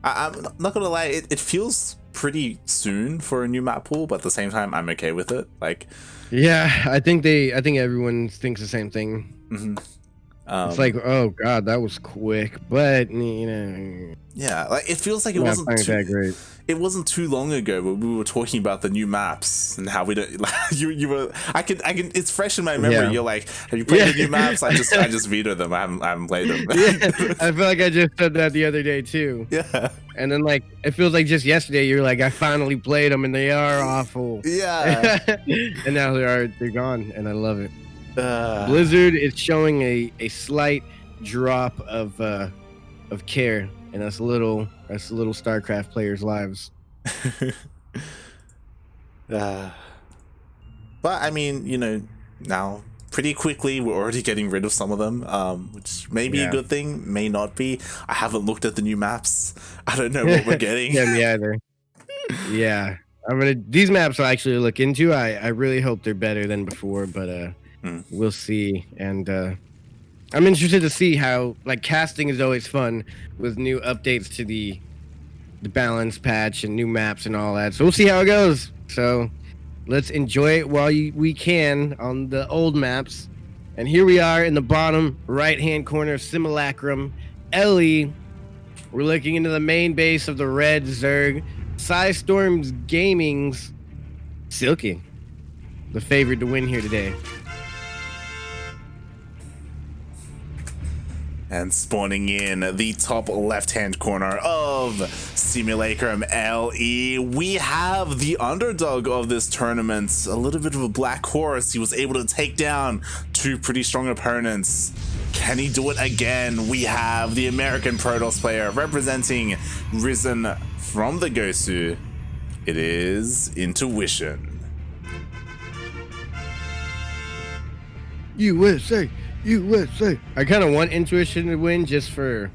I'm not gonna lie, it feels pretty soon for a new map pool, but at the same time, I'm okay with it. Like, yeah, I think everyone thinks the same thing. It's like, oh god, that was quick, but you know, yeah, like it feels like it not wasn't that great. It wasn't too long ago when we were talking about the new maps and how we don't. Like, you were. I can. It's fresh in my memory. Yeah. You're like, have you played the new maps? I just veto them. I haven't played them. Yeah, I feel like I just said that the other day too. Yeah. And then like it feels like just yesterday you're like, I finally played them and they are awful. Yeah. And now they're gone, and I love it. Blizzard is showing a slight drop of care in us little StarCraft players' lives. But I mean, you know, now pretty quickly we're already getting rid of some of them, which may be a good thing, may not be. I haven't looked at the new maps. I don't know what we're getting. Yeah, me either. Yeah, these maps I'll actually look into. I really hope they're better than before, but we'll see. And I'm interested to see how, like, casting is always fun with new updates to the balance patch and new maps and all that. So we'll see how it goes. So let's enjoy it while we can on the old maps. And here we are in the bottom right-hand corner of Simulacrum. Ellie, we're looking into the main base of the Red Zerg. Psystorm's Gaming's Silky, the favorite to win here today. And spawning in the top left-hand corner of Simulacrum LE, we have the underdog of this tournament, a little bit of a black horse. He was able to take down two pretty strong opponents. Can he do it again? We have the American Protoss player representing Risen from the Gosu. It is IntuitioN. USA! USA. I kind of want IntuitioN to win just for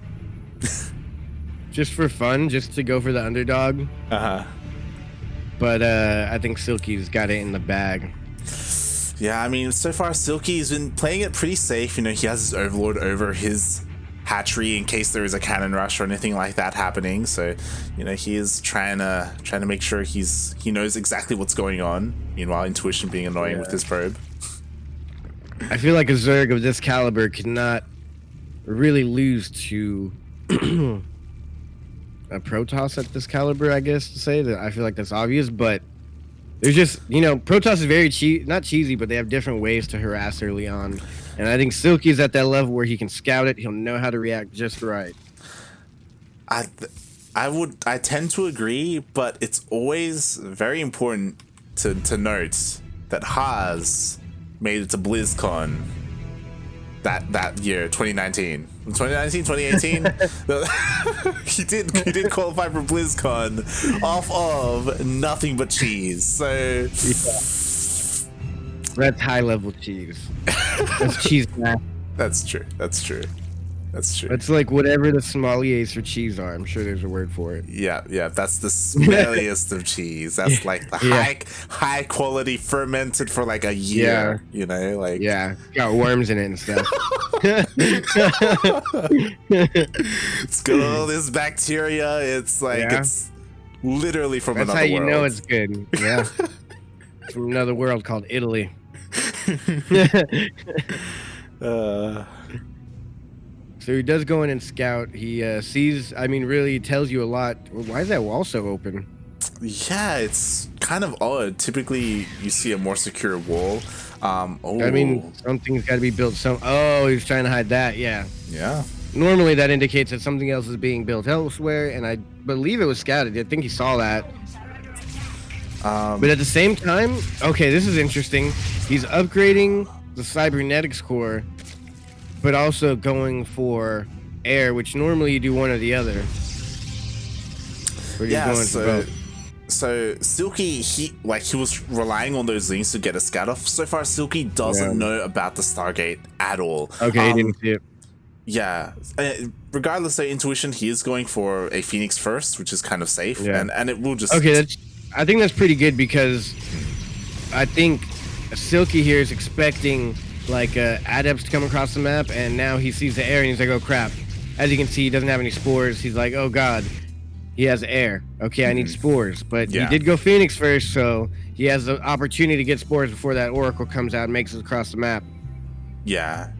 fun, just to go for the underdog. But I think Silky's got it in the bag. Yeah, I mean, so far Silky's been playing it pretty safe. You know, he has his overlord over his hatchery in case there is a cannon rush or anything like that happening. So, you know, he is trying to make sure he knows exactly what's going on. Meanwhile, IntuitioN being annoying with his probe. I feel like a Zerg of this caliber cannot really lose to a Protoss at this caliber, I guess, to say that. I feel like that's obvious, but there's just, you know, Protoss is very not cheesy, but they have different ways to harass early on. And I think Silky's at that level where he can scout it. He'll know how to react just right. I tend to agree, but it's always very important to note that Haas made it to BlizzCon that year, 2019. 2018? he did qualify for BlizzCon off of nothing but cheese. So that's high level cheese. That's cheese math. That's true. It's like whatever the sommeliers for cheese are. I'm sure there's a word for it. Yeah, that's the smelliest of cheese. That's like the high quality fermented for like a year. You know, like got worms in it and stuff. It's got all this bacteria. It's like it's literally from another world. That's how you know it's good. Yeah, it's from another world called Italy. So he does go in and scout. He sees, I mean, really tells you a lot. Why is that wall so open? Yeah, it's kind of odd. Typically, you see a more secure wall. I mean, something's got to be built. Oh, he's trying to hide that. Yeah. Yeah. Normally, that indicates that something else is being built elsewhere, and I believe it was scouted. I think he saw that. But at the same time, okay, this is interesting. He's upgrading the cybernetics core, but also going for air, which normally you do one or the other. Yeah, so Silky, he was relying on those links to get a scout off. So far, Silky doesn't know about the Stargate at all. Okay, he didn't see it. Yeah, regardless of IntuitioN, he is going for a Phoenix first, which is kind of safe, and it will just... Okay, I think that's pretty good because I think Silky here is expecting like adepts to come across the map, and now he sees the air and he's like, oh crap, as you can see, he doesn't have any spores. He's like, oh god, he has air. Okay, I need spores. But he did go Phoenix first, so he has the opportunity to get spores before that Oracle comes out and makes it across the map. Yeah,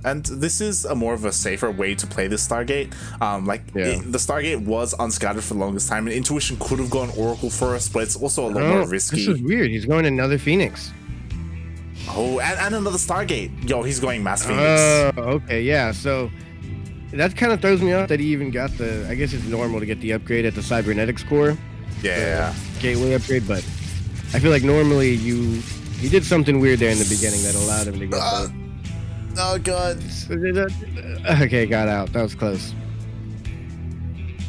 and this is a more of a safer way to play this Stargate. The Stargate was unscattered for the longest time, and Intuition could have gone Oracle first, but it's also a lot more risky. This is weird. He's going another Phoenix. Oh, and another Stargate. Yo, he's going Mass Phoenix. Oh, okay, yeah. So that kind of throws me off that he even got the. I guess it's normal to get the upgrade at the Cybernetics core. Yeah. Gateway upgrade, but I feel like normally he did something weird there in the beginning that allowed him to get that. Oh god. Okay, got out. That was close.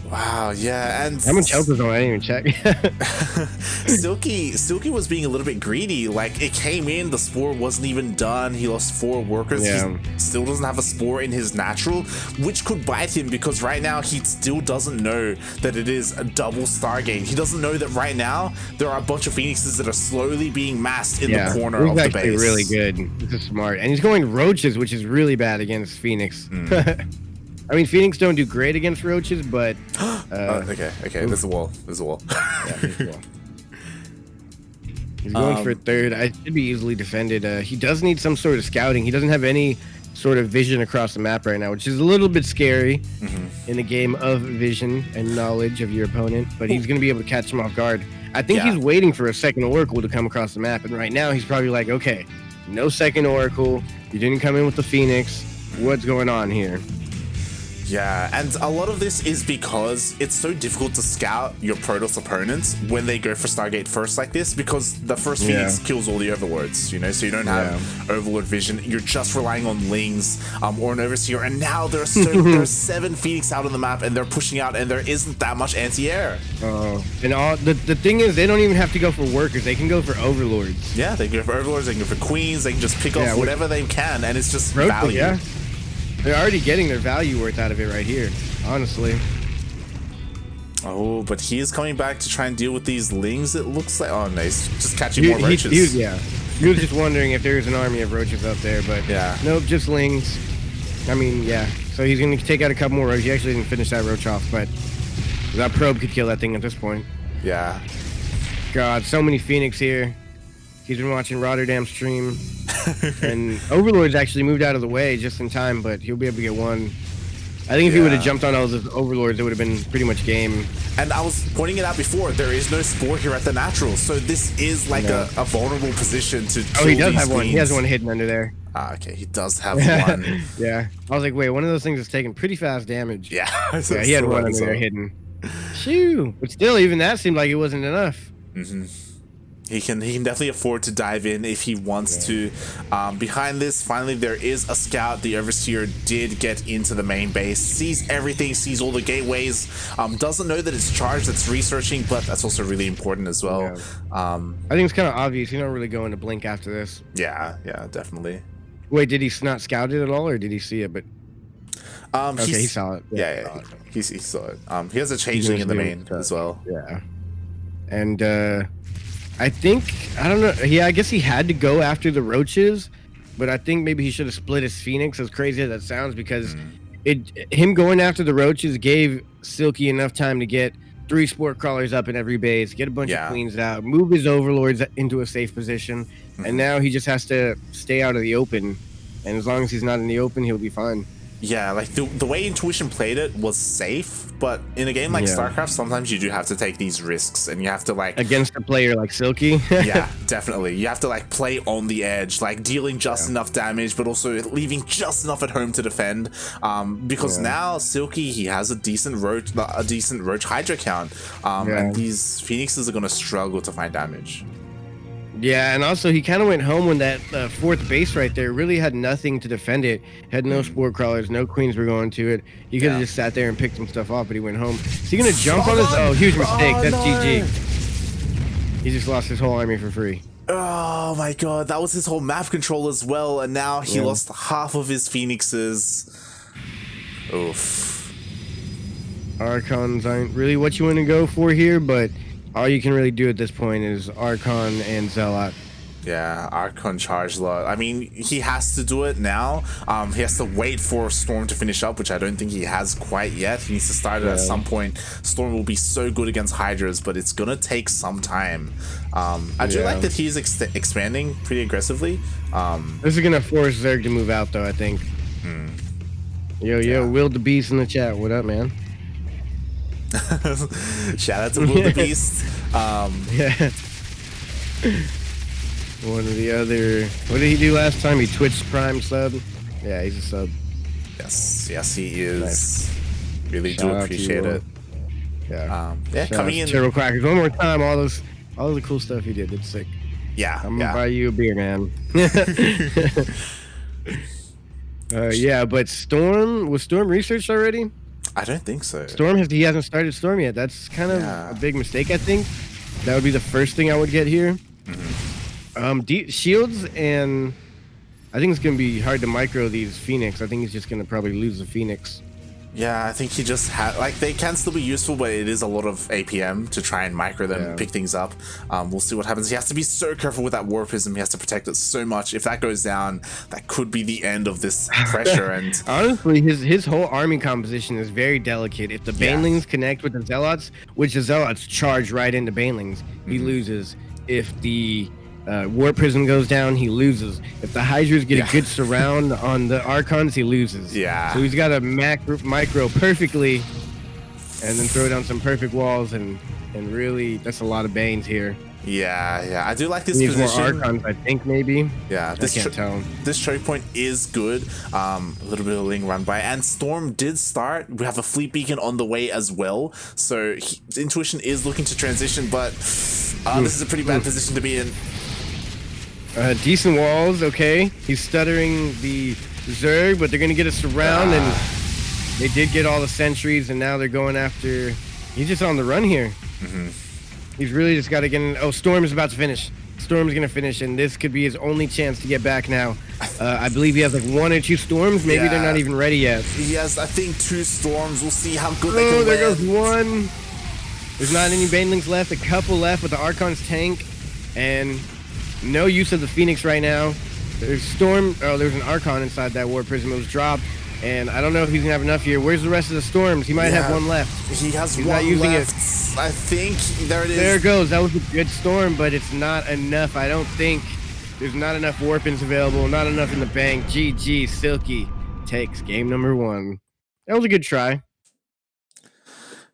Wow, yeah, and how much health is on? I didn't even check. Silky was being a little bit greedy. Like, it came in, the spore wasn't even done. He lost 4 workers. Yeah. He still doesn't have a spore in his natural, which could bite him because right now he still doesn't know that it is a double Stargate. He doesn't know that right now there are a bunch of Phoenixes that are slowly being massed in the corner of the base. He's really good. This is smart, and he's going Roaches, which is really bad against Phoenix. I mean, Phoenix don't do great against Roaches, but... okay, there's a wall. There's a wall. Yeah, there's a wall. He's going for a third. I should be easily defended. He does need some sort of scouting. He doesn't have any sort of vision across the map right now, which is a little bit scary in the game of vision and knowledge of your opponent, but he's going to be able to catch him off guard. I think he's waiting for a second Oracle to come across the map, and right now he's probably like, okay, no second Oracle. You didn't come in with the Phoenix. What's going on here? Yeah, and a lot of this is because it's so difficult to scout your Protoss opponents when they go for Stargate first like this, because the first Phoenix kills all the Overlords, you know, so you don't have Overlord vision. You're just relying on Lings or an Overseer, and now there's 7 Phoenix out on the map, and they're pushing out, and there isn't that much anti-air. And the thing is, they don't even have to go for workers. They can go for Overlords. Yeah, they can go for Overlords, they can go for Queens, they can just pick off whatever they can, and it's just value. Yeah. They're already getting their value worth out of it right here, honestly. Oh, but he is coming back to try and deal with these Lings, it looks like. Oh, nice. Just catching more Roaches. He was just wondering if there's an army of Roaches up there, but nope, just Lings. I mean, yeah. So he's going to take out a couple more Roaches. He actually didn't finish that Roach off, but that probe could kill that thing at this point. Yeah. God, so many Phoenix here. He's been watching Rotterdam stream. And Overlord's actually moved out of the way just in time, but he'll be able to get one. I think if he would have jumped on all those Overlords, it would have been pretty much game. And I was pointing it out before, there is no spore here at the natural, so this is like a vulnerable position to kill he does these have one. Queens. He has one hidden under there. Ah, okay, he does have one. Yeah. I was like, wait, one of those things is taking pretty fast damage. Yeah. Yeah, he had one under there hidden. Shoo! But still, even that seemed like it wasn't enough. He can definitely afford to dive in if he wants to. Behind this, finally, there is a scout. The Overseer did get into the main base, sees everything, sees all the gateways, doesn't know that it's charged, that's researching, but that's also really important as well. I think it's kind of obvious. He's not really going to blink after this. Yeah, definitely. Wait, did he not scout it at all, or did he see it? But okay, he saw it. Yeah, he saw it. He has a changeling in the main as well. Yeah, and I think, I don't know, I guess he had to go after the Roaches, but I think maybe he should have split his Phoenix, as crazy as that sounds, because him going after the Roaches gave Silky enough time to get 3 Sport Crawlers up in every base, get a bunch of Queens out, move his Overlords into a safe position, and now he just has to stay out of the open, and as long as he's not in the open, he'll be fine. Yeah, like the way Intuition played it was safe, but in a game like StarCraft, sometimes you do have to take these risks, and you have to like against a player like Silky. Yeah, definitely. You have to like play on the edge, like dealing just enough damage, but also leaving just enough at home to defend. Because now Silky, he has a decent Roach Hydra count, and these Phoenixes are gonna struggle to find damage. Yeah, and also he kind of went home when that 4th base right there really had nothing to defend it. Had no Spore Crawlers, no Queens were going to it. He could have just sat there and picked some stuff off, but he went home. Is he going to jump on his... Oh, huge mistake. That's GG. He just lost his whole army for free. Oh my god, that was his whole map control as well, and now he lost half of his Phoenixes. Oof. Archons aren't really what you want to go for here, but... all you can really do at this point is Archon and Zealot. Yeah, Archon charge lot. I mean, he has to do it now. He has to wait for Storm to finish up, which I don't think he has quite yet. He needs to start it at some point. Storm will be so good against Hydras, but it's gonna take some time. I do like that he's expanding pretty aggressively. This is gonna force Zerg to move out, though, I think. Yo, Will the Beast in the chat. What up, man? Shout out to Will the Beast. Yeah. One of the other. What did he do last time? He Twitch Prime sub. Yeah, he's a sub. Yes, he is. Nice. Really Shout do appreciate it. Yeah. Coming in. Turtle Crackers. One more time. All the cool stuff he did. It's sick. Yeah. I'm gonna buy you a beer, man. Yeah, but was Storm researched already? I don't think so. He hasn't started Storm yet. That's kind of a big mistake, I think. That would be the first thing I would get here. Shields, and I think it's going to be hard to micro these Phoenix. I think he's just going to probably lose the Phoenix. Yeah, I think he just had, like, they can still be useful, but it is a lot of APM to try and micro them, pick things up. We'll see what happens. He has to be so careful with that War Prism. He has to protect it so much. If that goes down, that could be the end of this pressure. And honestly, his whole army composition is very delicate. If the Banelings connect with the Zealots, which the Zealots charge right into Banelings, he loses. If the War Prism goes down, he loses. If the Hydras get a good surround on the Archons, he loses. Yeah. So he's got to micro perfectly and then throw down some perfect walls, and really, that's a lot of Banes here. Yeah. I do like this he needs position. More Archons, I think, maybe. Yeah, I can't tell. This choke point is good. A little bit of Ling run by, and Storm did start. We have a fleet beacon on the way as well. So Intuition is looking to transition, but this is a pretty bad position to be in. Decent walls, okay. He's stuttering the Zerg, but they're going to get a surround, and they did get all the sentries, and now they're going after... He's just on the run here. He's really just got to get in... Oh, Storm is about to finish. Storm's going to finish, and this could be his only chance to get back now. I believe he has like 1 or 2 Storms. Maybe they're not even ready yet. He has, I think, 2 Storms. We'll see how good they can there win. Goes 1. There's not any Banelings left. A couple left with the Archon's tank, and... no use of the Phoenix right now. There's Storm. Oh, there's an Archon inside that War Prism. It was dropped, and I don't know if he's gonna have enough here. Where's the rest of the Storms? He might have 1 left. He has he's 1 not using left. It. I think there it is. There it goes. That was a good Storm, but it's not enough. I don't think there's not enough Warpins available. Not enough in the bank. GG. Silky takes game number 1. That was a good try.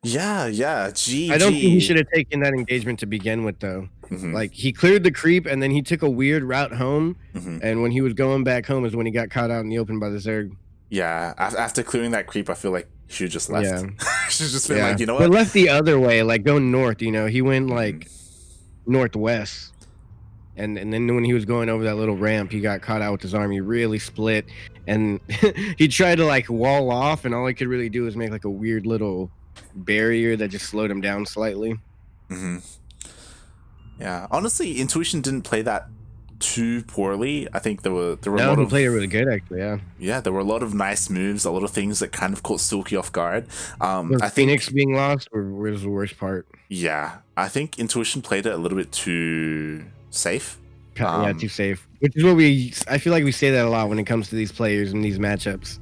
Yeah. GG. I don't think he should have taken that engagement to begin with, though. Like, he cleared the creep, and then he took a weird route home, and when he was going back home is when he got caught out in the open by the Zerg. Yeah, after clearing that creep, I feel like he should just left. Should just been like, you know what? But left the other way, like, go north, you know? He went, like, northwest, and then when he was going over that little ramp, he got caught out with his army, really split, and he tried to, like, wall off, and all he could really do was make, like, a weird little barrier that just slowed him down slightly. Yeah, honestly, Intuition didn't play that too poorly. I think there were a lot of played it really good, actually. Yeah, there were a lot of nice moves, a lot of things that kind of caught Silky off guard. I think Phoenix being lost was the worst part. Yeah, I think Intuition played it a little bit too safe. Too safe. Which is what I feel like we say that a lot when it comes to these players and these matchups.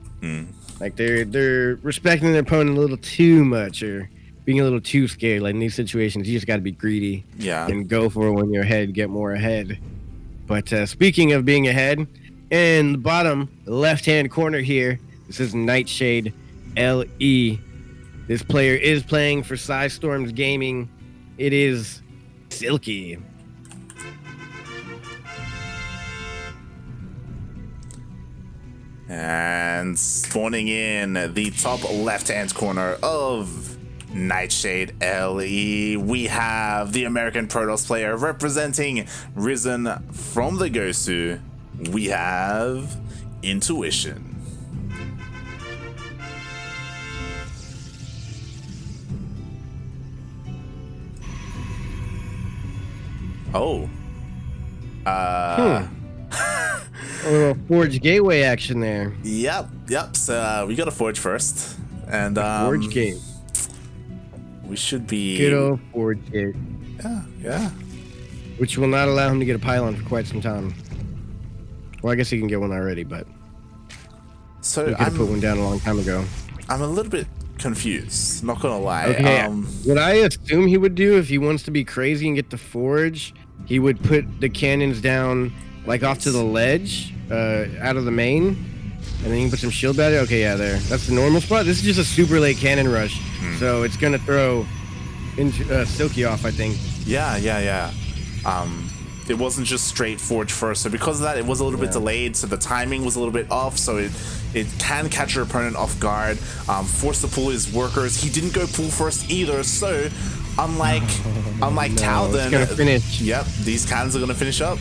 Like they're respecting their opponent a little too much, or being a little too scared. Like in these situations, you just got to be greedy. And go for it when you're ahead, get more ahead. But speaking of being ahead, in the bottom left-hand corner here, this is Nightshade LE. This player is playing for Storms Gaming. It is Silky. And spawning in the top left-hand corner of Nightshade LE, we have the American Protoss player representing Risen from the Gosu. We have Intuition. Oh. A little Forge Gateway action there. Yep. So we got to Forge first. And Forge Gate. We should be Good old Forge Gate. Yeah. which will not allow him to get a pylon for quite some time. Well, I guess he can get one already, but so he could have put one down a long time ago. I'm a little bit confused, not gonna lie. Okay, what I assume he would do if he wants to be crazy and get the forge, he would put the cannons down like off to the ledge, out of the main, and then you can put some shield battery. Okay, yeah, there. That's the normal spot. This is just a super late cannon rush, so it's gonna throw into Silky off, I think. Yeah. It wasn't just straight forge first, so because of that, it was a little bit delayed, so the timing was a little bit off, so it can catch your opponent off guard, force to pull his workers. He didn't go pull first either, so unlike Talden, gonna finish. Yep, these cannons are gonna finish up.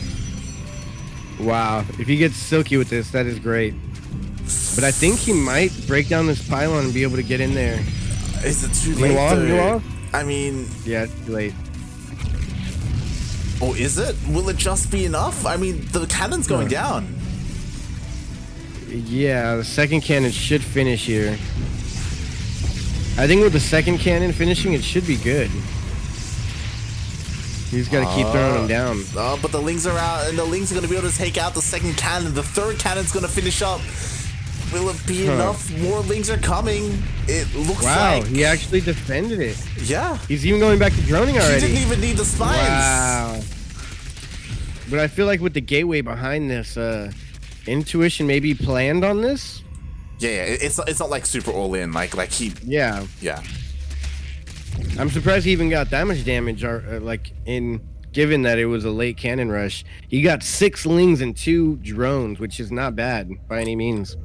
Wow, if he gets Silky with this, that is great. But I think he might break down this pylon and be able to get in there. Is it too late though? I mean, yeah, it's too late. Or is it? Will it just be enough? I mean, the cannon's going down. Yeah, the second cannon should finish here. I think with the second cannon finishing, it should be good. He's got to keep throwing them down. Oh, but the Lings are out, and the Lings are going to be able to take out the second cannon. The third cannon's going to finish up. Will it be enough? More Lings are coming. It looks like... Wow, he actually defended it. Yeah. He's even going back to droning already. He didn't even need the spines. Wow. But I feel like with the gateway behind this, Intuition maybe planned on this. Yeah, it's not like super all in. Like he. Yeah. Yeah. I'm surprised he even got that much damage. Given that it was a late cannon rush, he got 6 Lings and 2 drones, which is not bad by any means.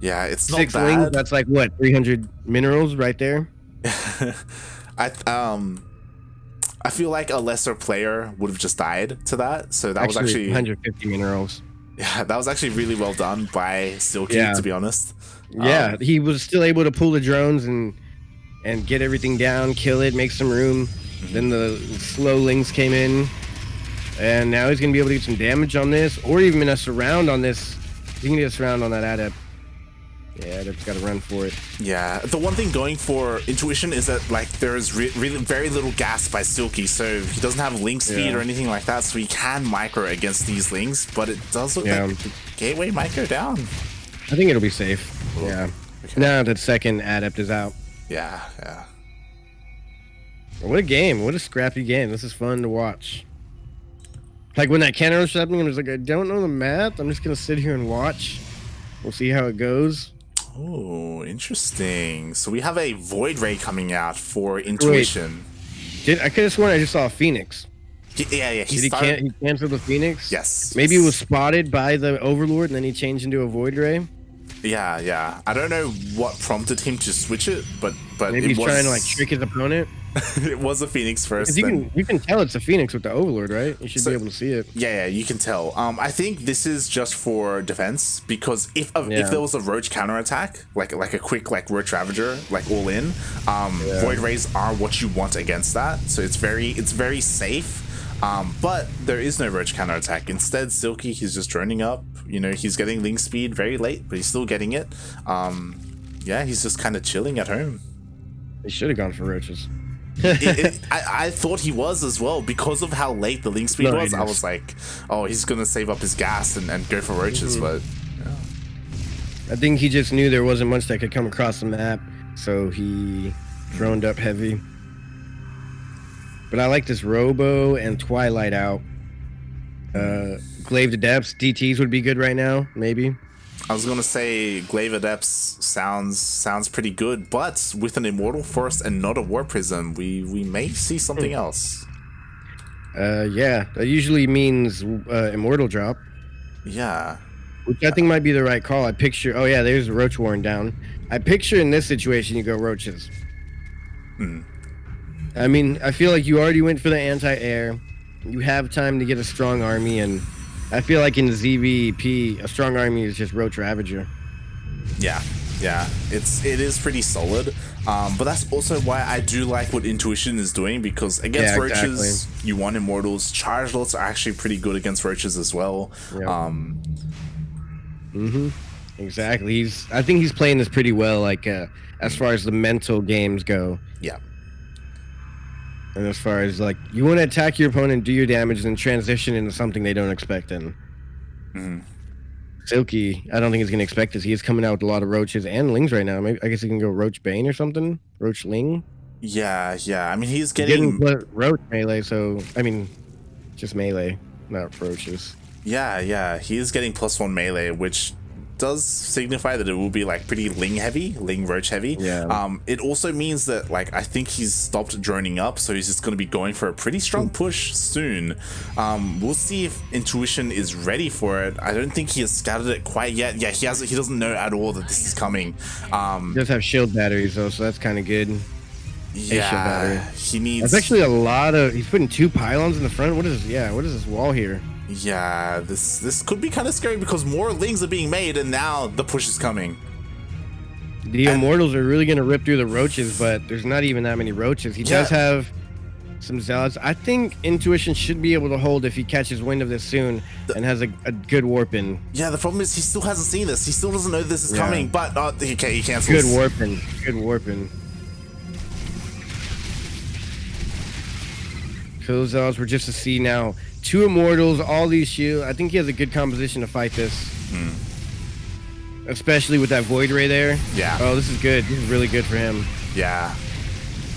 Yeah, it's not 6 bad. Lings. That's like what, 300 minerals right there. I feel like a lesser player would have just died to that. So that was actually 150 minerals. Yeah, that was actually really well done by Silky, to be honest. Yeah, he was still able to pull the drones and get everything down, kill it, make some room. Then the slow Lings came in, and now he's gonna be able to get some damage on this, or even a surround on this. He can get a surround on that adept. Yeah, Adept's got to run for it. Yeah, the one thing going for Intuition is that like there's really very little gas by Silky, so he doesn't have Link speed or anything like that, so he can micro against these Lings, but it does look like the gateway might go down. I think it'll be safe. Cool. Yeah. Okay. Now that second Adept is out. Yeah. What a game. What a scrappy game. This is fun to watch. Like when that cannon was happening, I was like, I don't know the math. I'm just going to sit here and watch. We'll see how it goes. Oh, interesting. So we have a Void Ray coming out for Intuition. I could have sworn I just saw a Phoenix. Yeah. He canceled the Phoenix? Yes. Maybe it was spotted by the Overlord and then he changed into a Void Ray? Yeah. I don't know what prompted him to switch it, but maybe he's trying to like trick his opponent. It was a Phoenix first. You can tell it's a Phoenix with the Overlord, right? You should be able to see it. Yeah, you can tell. I think this is just for defense, because if there was a Roach counterattack, like a quick like Roach Ravager, like all in, Void Rays are what you want against that. So it's very safe. But there is no Roach counterattack. Instead, Silky, he's just droning up. You know, he's getting Link speed very late, but he's still getting it. Yeah, he's just kind of chilling at home. They should have gone for Roaches. I thought he was as well, because of how late the Link speed was. I was like, oh, he's gonna save up his gas and go for Roaches, but yeah. I think he just knew there wasn't much that could come across the map, so he droned up heavy. But I like this Robo and Twilight out. Glaive to Depths, DTs would be good right now, maybe. I was gonna say Glaive Adepts sounds pretty good, but with an Immortal first and not a War Prism, we may see something else. Yeah, that usually means Immortal drop. Yeah. Which I think might be the right call. Oh yeah, there's Roach Warren down. I picture in this situation you go Roaches. I mean, I feel like you already went for the anti-air. You have time to get a strong army, and I feel like in ZvP, a strong army is just Roach Ravager. Yeah, it is pretty solid. But that's also why I do like what Intuition is doing, because against Roaches, you want Immortals. Chargelots are actually pretty good against Roaches as well. Yep. Exactly. I think he's playing this pretty well, like as far as the mental games go. Yeah. And as far as like, you want to attack your opponent, do your damage, and transition into something they don't expect. And Silky, I don't think he's going to expect this. He is coming out with a lot of roaches and lings right now. Maybe I guess he can go Roach Bane or something. Roach Ling. Yeah. I mean, he's getting Roach melee. So I mean, just melee, not roaches. Yeah. He is getting +1 melee, which does signify that it will be like pretty ling roach heavy. Yeah. It also means that like I think he's stopped droning up, so he's just going to be going for a pretty strong push soon. We'll see if Intuition is ready for it. I don't think he has scouted it quite yet. Yeah, he doesn't know at all that this is coming. He does have shield batteries though, so that's kind of good. Yeah, he needs. That's actually a lot of. He's putting 2 pylons in the front. What is this wall here? Yeah, this could be kind of scary because more lings are being made, and now the push is coming. The Immortals are really going to rip through the roaches, but there's not even that many roaches. He does have some zealots. I think Intuition should be able to hold if he catches wind of this soon and has a good warp in. Yeah, the problem is he still hasn't seen this. He still doesn't know this is coming, but he cancels. Good warping. Good warping. Kill zealots, we're just to see now. 2 Immortals, all these shields. I think he has a good composition to fight this. Especially with that Void Ray there. Yeah. Oh, this is good. This is really good for him. Yeah.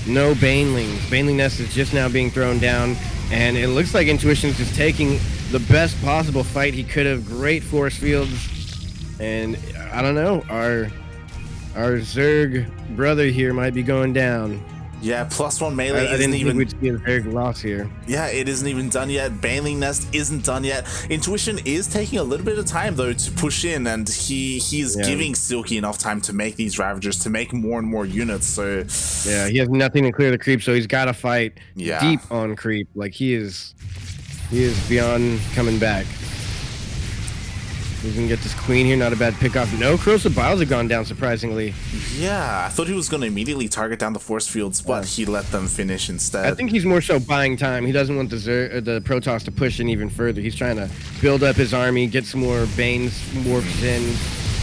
No Banelings. Baneling Nest is just now being thrown down. And it looks like Intuition's just taking the best possible fight he could have. Great force fields. And I don't know. Our Zerg brother here might be going down. Yeah, +1 melee I isn't didn't even. think we'd see a very loss here. Yeah, it isn't even done yet. Baneling Nest isn't done yet. Intuition is taking a little bit of time though to push in, and he's giving Silky enough time to make these Ravagers, to make more and more units. So yeah, he has nothing to clear the creep, so he's got to fight Yeah. deep on creep. Like he is beyond coming back. He's gonna get this queen here, not a bad pick off. No corrosive biles have gone down, surprisingly. yeah, I thought he was going to immediately target down the force fields, but he let them finish instead. I think he's more so buying time. He doesn't want the Protoss to push in even further. He's trying to build up his army, get some more Banes warped in,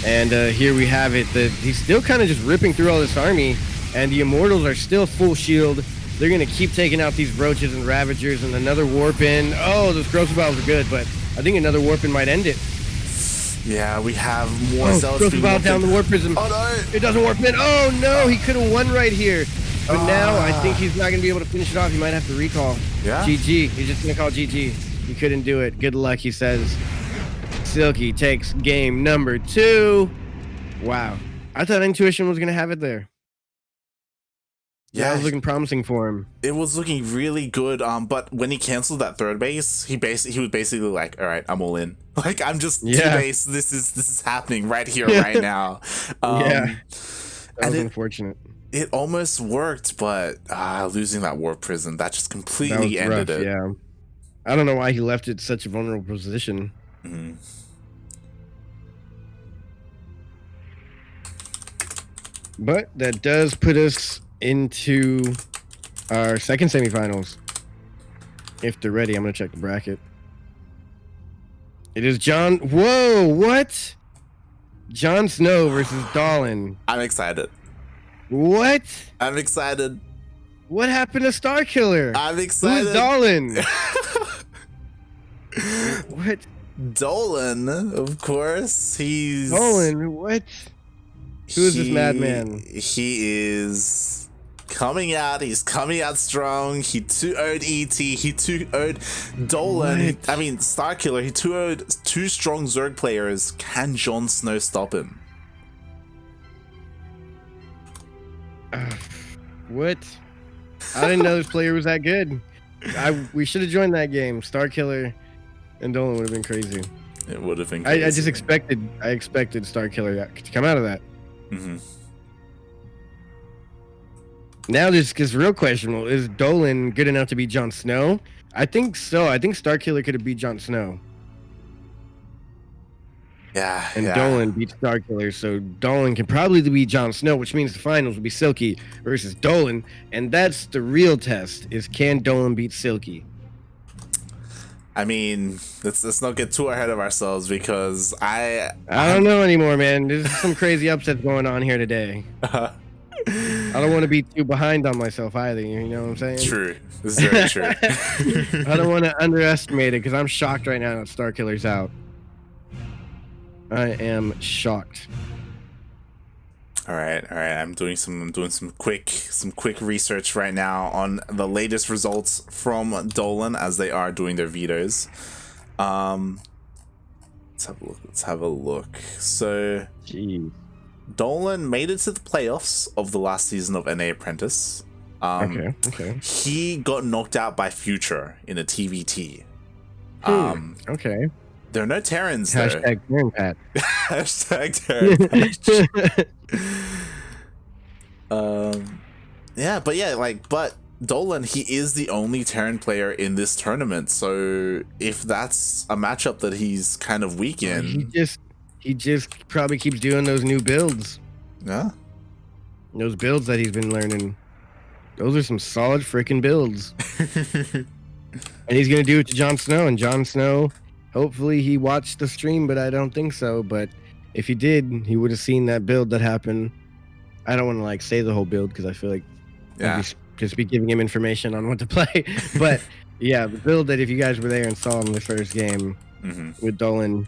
and here we have it. He's still kind of just ripping through all this army, and the Immortals are still full shield. They're gonna keep taking out these Roaches and Ravagers, and another warp in. Oh, those corrosive biles are good, but I think another warp in might end it. Yeah, we have more zealots being warped down the warp prism. Oh no! It doesn't warp in. Oh no, he could have won right here. But now I think he's not going to be able to finish it off. He might have to recall. Yeah. GG. He's just going to call GG. He couldn't do it. Good luck, he says. Silky takes game number 2. Wow. I thought Intuition was going to have it there. Yeah, it was looking promising for him. It was looking really good. But when he canceled that third base, he was basically like, "All right, I'm all in. Like, I'm just 2 base. This is happening right here, right now." That was unfortunate. It almost worked, but losing that warp prison, that just completely ended it. Yeah, I don't know why he left it such a vulnerable position. But that does put us into our second semifinals. If they're ready, I'm gonna check the bracket. It is John. Whoa, what? Jon Snow versus Dolan. I'm excited. What? I'm excited. What happened to Starkiller? I'm excited. Who's Dolan? What? Dolan, of course. He's Dolan. What? Who is this madman? He is coming out. He's coming out strong. He 2-0'd ET. He 2-0'd Dolan. I mean, Starkiller. He 2-0'd 2 strong Zerg players. Can Jon Snow stop him? What? I didn't know this player was that good. We should have joined that game. Starkiller and Dolan would have been crazy. It would have been crazy. I expected Starkiller to come out of that. Now this is real questionable. Is Dolan good enough to beat Jon Snow? I think so. I think Starkiller could have beat Jon Snow. Yeah. And Dolan beats Starkiller, so Dolan can probably beat Jon Snow, which means the finals will be Silky versus Dolan, and that's the real test: is can Dolan beat Silky? I mean, let's not get too ahead of ourselves because I don't know anymore, man. There's some crazy upsets going on here today. I don't want to be too behind on myself either. You know what I'm saying? True. This is very true. I don't want to underestimate it because I'm shocked right now that Starkiller's out. I am shocked. All right. I'm doing some quick research right now on the latest results from Dolan as they are doing their vetoes. Let's have a look. So, Jeez. Dolan made it to the playoffs of the last season of NA Apprentice. Okay. He got knocked out by Future in a TVT. Okay. There are no Terrans though. Hashtag Terran Pat. Hashtag Terran Patch. Yeah, but Dolan, he is the only Terran player in this tournament. So if that's a matchup that he's kind of weak in, he just probably keeps doing those new builds. Yeah. Those builds that he's been learning. Those are some solid freaking builds. And he's gonna do it to Jon Snow, and Jon Snow, hopefully he watched the stream, but I don't think so. But if he did, he would have seen that build that happened. I don't want to like say the whole build because I feel like just be giving him information on what to play. But yeah, the build that if you guys were there and saw him the first game with Dolan,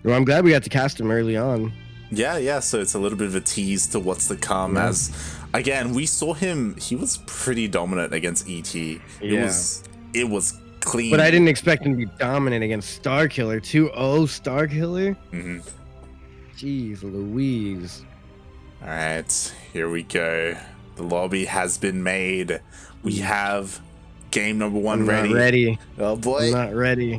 well, I'm glad we got to cast him early on. Yeah. So it's a little bit of a tease to what's to come. Yeah. As again, we saw him; he was pretty dominant against ET. It was clean. But I didn't expect him to be dominant against Starkiller. 2-0 Starkiller. Jeez Louise. All right, here we go. The lobby has been made. We have game number 1 ready. Not ready. Oh boy. I'm not ready.